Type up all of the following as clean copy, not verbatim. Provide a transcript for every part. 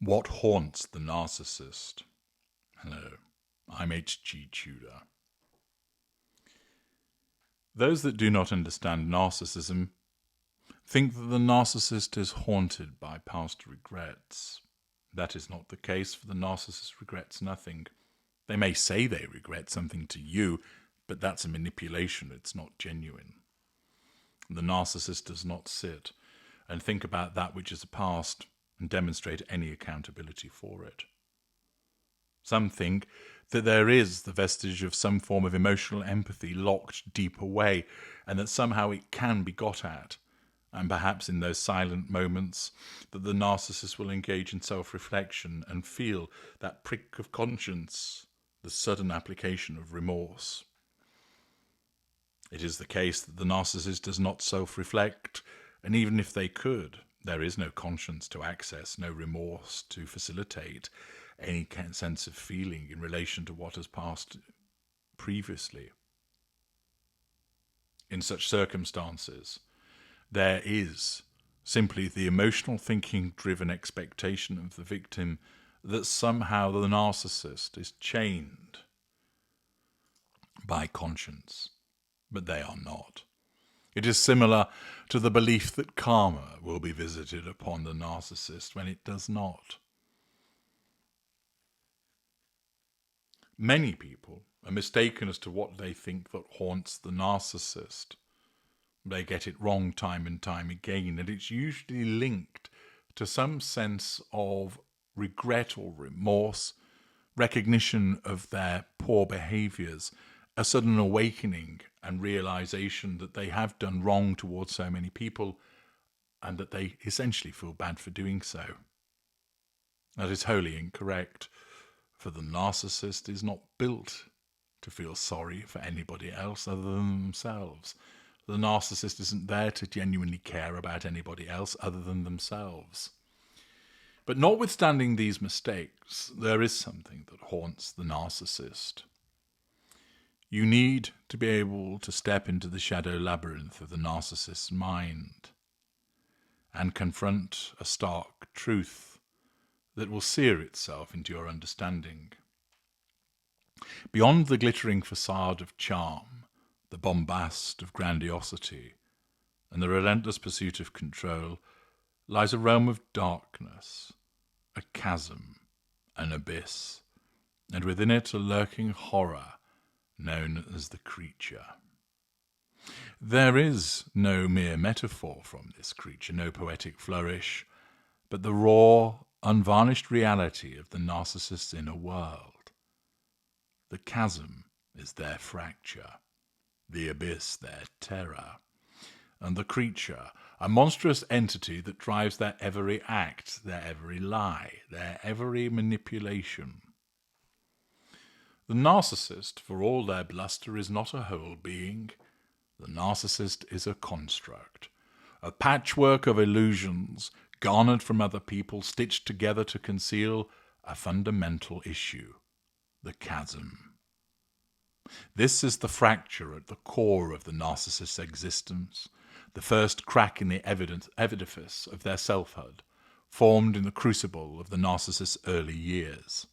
What haunts the narcissist? Hello, I'm H.G. Tudor. Those that do not understand narcissism think that the narcissist is haunted by past regrets. That is not the case, for the narcissist regrets nothing. They may say they regret something to you, but that's a manipulation, it's not genuine. The narcissist does not sit and think about that which is past and demonstrate any accountability for it. Some think that there is the vestige of some form of emotional empathy locked deep away, and that somehow it can be got at. And perhaps in those silent moments that the narcissist will engage in self-reflection and feel that prick of conscience, the sudden application of remorse. It is the case that the narcissist does not self-reflect, and even if they could, there is no conscience to access, no remorse to facilitate any sense of feeling in relation to what has passed previously. In such circumstances, there is simply the emotional thinking-driven expectation of the victim that somehow the narcissist is chained by conscience, but they are not. It is similar to the belief that karma will be visited upon the narcissist when it does not. Many people are mistaken as to what they think that haunts the narcissist. They get it wrong time and time again, and it's usually linked to some sense of regret or remorse, recognition of their poor behaviours, a sudden awakening and realisation that they have done wrong towards so many people and that they essentially feel bad for doing so. That is wholly incorrect, for the narcissist is not built to feel sorry for anybody else other than themselves. The narcissist isn't there to genuinely care about anybody else other than themselves. But notwithstanding these mistakes, there is something that haunts the narcissist. You need to be able to step into the shadow labyrinth of the narcissist's mind and confront a stark truth that will sear itself into your understanding. Beyond the glittering facade of charm, the bombast of grandiosity, and the relentless pursuit of control, lies a realm of darkness, a chasm, an abyss, and within it a lurking horror known as the creature. There is no mere metaphor from this creature, no poetic flourish, but the raw, unvarnished reality of the narcissist's inner world. The chasm is their fracture, the abyss their terror, and the creature, a monstrous entity that drives their every act, their every lie, their every manipulation. The narcissist, for all their bluster, is not a whole being. The narcissist is a construct, a patchwork of illusions garnered from other people, stitched together to conceal a fundamental issue, the chasm. This is the fracture at the core of the narcissist's existence, the first crack in the edifice of their selfhood, formed in the crucible of the narcissist's early years.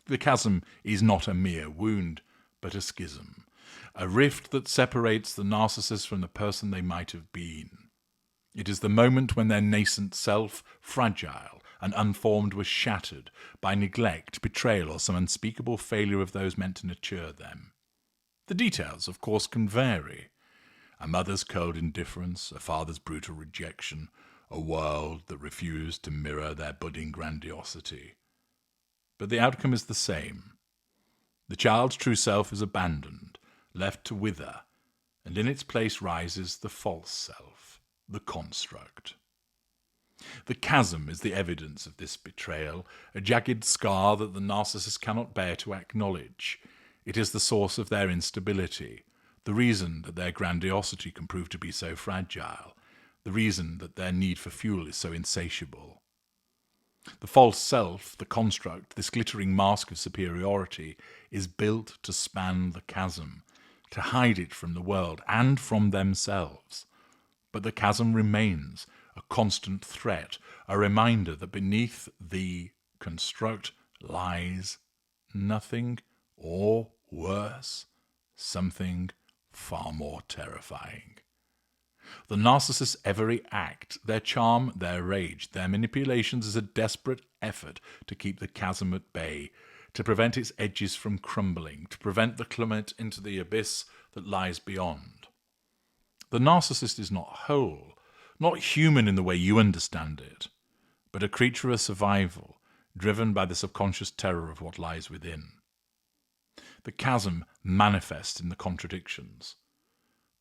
The chasm is not a mere wound, but a schism, a rift that separates the narcissist from the person they might have been. It is the moment when their nascent self, fragile and unformed, was shattered by neglect, betrayal, or some unspeakable failure of those meant to nurture them. The details, of course, can vary. A mother's cold indifference, a father's brutal rejection, a world that refused to mirror their budding grandiosity. But the outcome is the same. The child's true self is abandoned, left to wither, and in its place rises the false self, the construct. The chasm is the evidence of this betrayal, a jagged scar that the narcissist cannot bear to acknowledge. It is the source of their instability, the reason that their grandiosity can prove to be so fragile, the reason that their need for fuel is so insatiable. The false self, the construct, this glittering mask of superiority, is built to span the chasm, to hide it from the world and from themselves. But the chasm remains, a constant threat, a reminder that beneath the construct lies nothing, or worse, something far more terrifying. The narcissist's every act, their charm, their rage, their manipulations is a desperate effort to keep the chasm at bay, to prevent its edges from crumbling, to prevent the plummet into the abyss that lies beyond. The narcissist is not whole, not human in the way you understand it, but a creature of survival, driven by the subconscious terror of what lies within. The chasm manifests in the contradictions,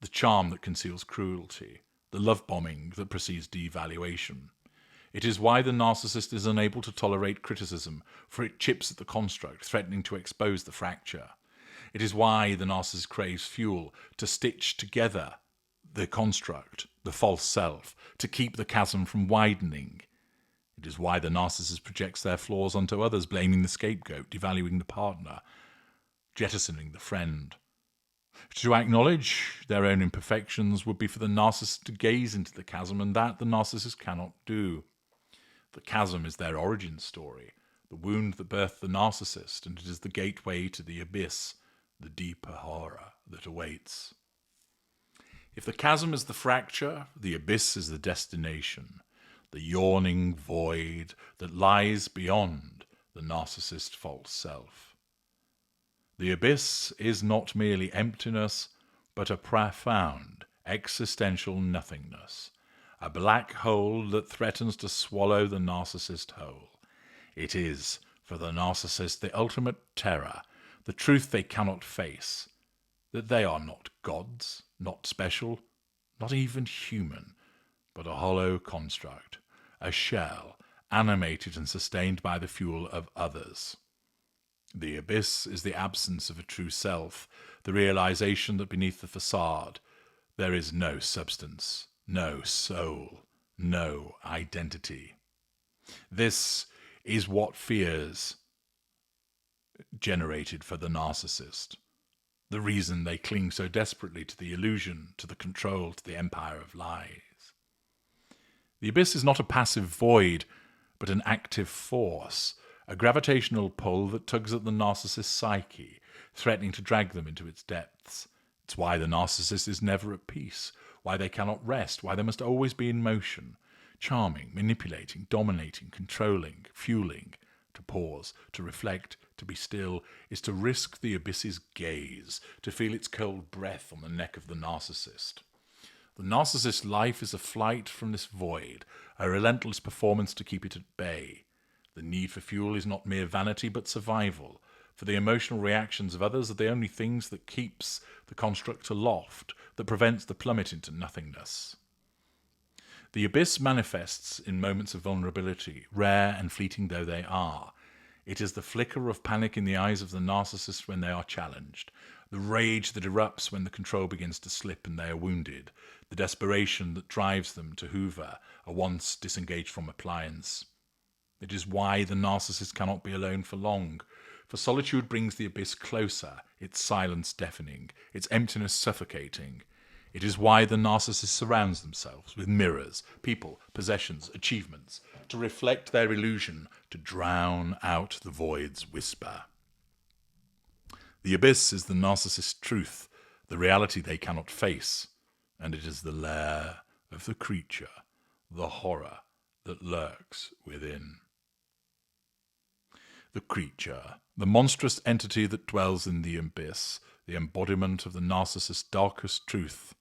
the charm that conceals cruelty, the love bombing that precedes devaluation. It is why the narcissist is unable to tolerate criticism, for it chips at the construct, threatening to expose the fracture. It is why the narcissist craves fuel to stitch together the construct, the false self, to keep the chasm from widening. It is why the narcissist projects their flaws onto others, blaming the scapegoat, devaluing the partner, jettisoning the friend. To acknowledge their own imperfections would be for the narcissist to gaze into the chasm, and that the narcissist cannot do. The chasm is their origin story, the wound that birthed the narcissist, and it is the gateway to the abyss, the deeper horror that awaits. If the chasm is the fracture, the abyss is the destination, the yawning void that lies beyond the narcissist's false self. The abyss is not merely emptiness, but a profound existential nothingness, a black hole that threatens to swallow the narcissist whole. It is, for the narcissist, the ultimate terror, the truth they cannot face, that they are not gods, not special, not even human, but a hollow construct, a shell, animated and sustained by the fuel of others. The abyss is the absence of a true self, the realization that beneath the facade there is no substance, no soul, no identity. This is what fears generated for the narcissist, the reason they cling so desperately to the illusion, to the control, to the empire of lies. The abyss is not a passive void, but an active force, a gravitational pull that tugs at the narcissist's psyche, threatening to drag them into its depths. It's why the narcissist is never at peace, why they cannot rest, why they must always be in motion, charming, manipulating, dominating, controlling, fueling. To pause, to reflect, to be still, is to risk the abyss's gaze, to feel its cold breath on the neck of the narcissist. The narcissist's life is a flight from this void, a relentless performance to keep it at bay. The need for fuel is not mere vanity, but survival, for the emotional reactions of others are the only things that keeps the construct aloft, that prevents the plummet into nothingness. The abyss manifests in moments of vulnerability, rare and fleeting though they are. It is the flicker of panic in the eyes of the narcissist when they are challenged, the rage that erupts when the control begins to slip and they are wounded, the desperation that drives them to hoover a once disengaged from appliance. It is why the narcissist cannot be alone for long, for solitude brings the abyss closer, its silence deafening, its emptiness suffocating. It is why the narcissist surrounds themselves with mirrors, people, possessions, achievements, to reflect their illusion, to drown out the void's whisper. The abyss is the narcissist's truth, the reality they cannot face, and it is the lair of the creature, the horror that lurks within. The creature, the monstrous entity that dwells in the abyss, the embodiment of the narcissist's darkest truth.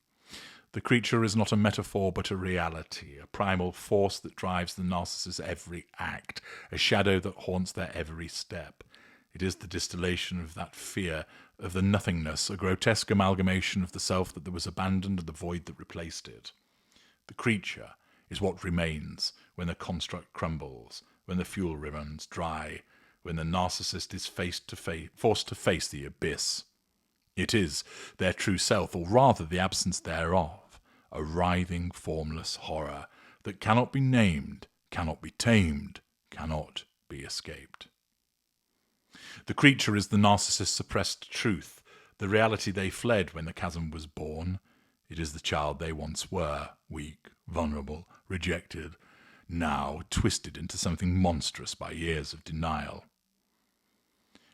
The creature is not a metaphor but a reality, a primal force that drives the narcissist's every act, a shadow that haunts their every step. It is the distillation of that fear, of the nothingness, a grotesque amalgamation of the self that was abandoned and the void that replaced it. The creature is what remains when the construct crumbles, when the fuel runs dry, when the narcissist is forced to face the abyss. It is their true self, or rather the absence thereof, a writhing, formless horror that cannot be named, cannot be tamed, cannot be escaped. The creature is the narcissist's suppressed truth, the reality they fled when the chasm was born. It is the child they once were, weak, vulnerable, rejected, now twisted into something monstrous by years of denial.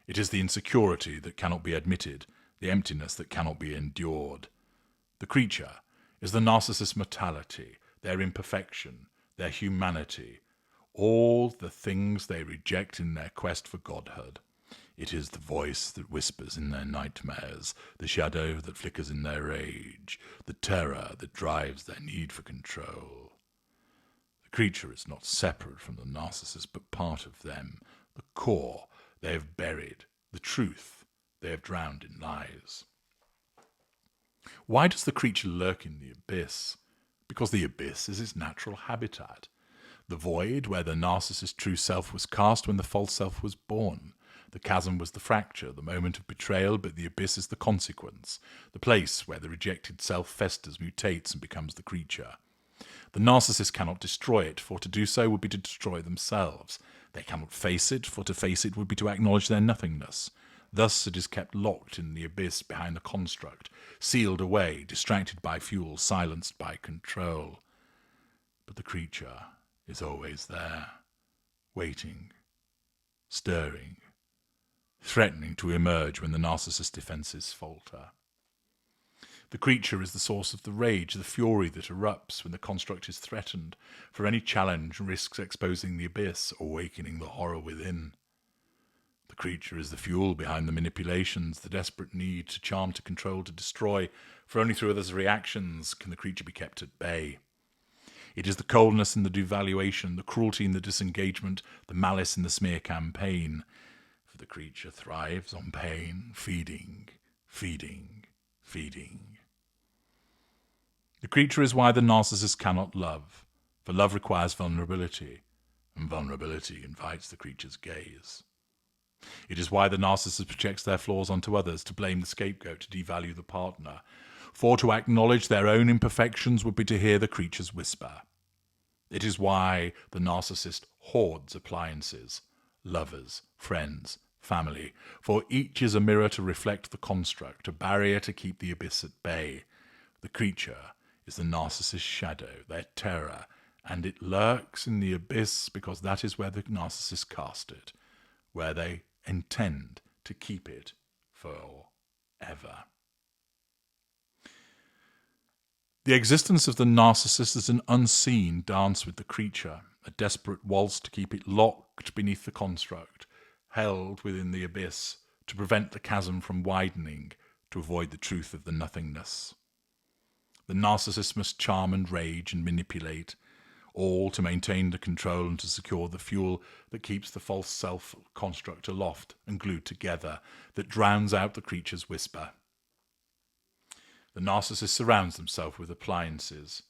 It is the insecurity that cannot be admitted, the emptiness that cannot be endured. The creature is the narcissist's mortality, their imperfection, their humanity, all the things they reject in their quest for godhood. It is the voice that whispers in their nightmares, the shadow that flickers in their rage, the terror that drives their need for control. The creature is not separate from the narcissist, but part of them, the core they have buried, the truth they have drowned in lies. Why does the creature lurk in the abyss? Because the abyss is its natural habitat, the void where the narcissist's true self was cast when the false self was born. The chasm was the fracture, the moment of betrayal, but the abyss is the consequence, the place where the rejected self festers, mutates, and becomes the creature. The narcissist cannot destroy it, for to do so would be to destroy themselves. They cannot face it, for to face it would be to acknowledge their nothingness. Thus it is kept locked in the abyss behind the construct, sealed away, distracted by fuel, silenced by control. But the creature is always there, waiting, stirring, threatening to emerge when the narcissist's defenses falter. The creature is the source of the rage, the fury that erupts when the construct is threatened, for any challenge risks exposing the abyss, awakening the horror within. The creature is the fuel behind the manipulations, the desperate need to charm, to control, to destroy, for only through others' reactions can the creature be kept at bay. It is the coldness in the devaluation, the cruelty in the disengagement, the malice in the smear campaign. For the creature thrives on pain, feeding, feeding, feeding. The creature is why the narcissist cannot love, for love requires vulnerability, and vulnerability invites the creature's gaze. It is why the narcissist projects their flaws onto others, to blame the scapegoat, to devalue the partner, for to acknowledge their own imperfections would be to hear the creature's whisper. It is why the narcissist hoards appliances, lovers, friends, family, for each is a mirror to reflect the construct, a barrier to keep the abyss at bay. The creature is the narcissist's shadow, their terror, and it lurks in the abyss because that is where the narcissist cast it, where they intend to keep it forever. The existence of the narcissist is an unseen dance with the creature, a desperate waltz to keep it locked beneath the construct, held within the abyss, to prevent the chasm from widening, to avoid the truth of the nothingness. The narcissist must charm and rage and manipulate, all to maintain the control and to secure the fuel that keeps the false self construct aloft and glued together, that drowns out the creature's whisper. The narcissist surrounds himself with appliances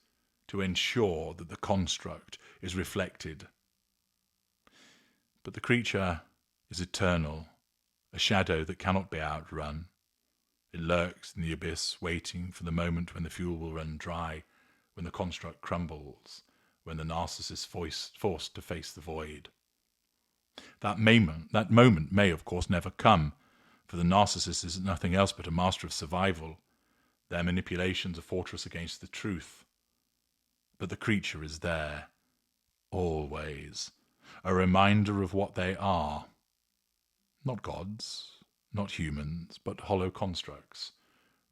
to ensure that the construct is reflected. But the creature is eternal, a shadow that cannot be outrun. It lurks in the abyss, waiting for the moment when the fuel will run dry, when the construct crumbles, when the narcissist is forced to face the void. That moment may, of course, never come, for the narcissist is nothing else but a master of survival. Their manipulations a fortress against the truth. But the creature is there, always, a reminder of what they are. Not gods, not humans, but hollow constructs,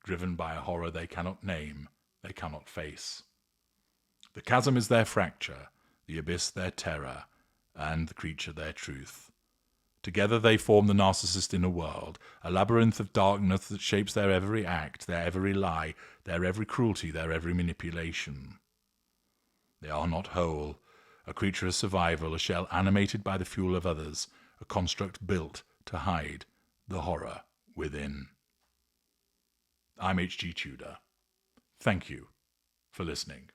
driven by a horror they cannot name, they cannot face. The chasm is their fracture, the abyss their terror, and the creature their truth. Together they form the narcissist inner world, a labyrinth of darkness that shapes their every act, their every lie, their every cruelty, their every manipulation. They are not whole, a creature of survival, a shell animated by the fuel of others, a construct built to hide the horror within. I'm H.G. Tudor. Thank you for listening.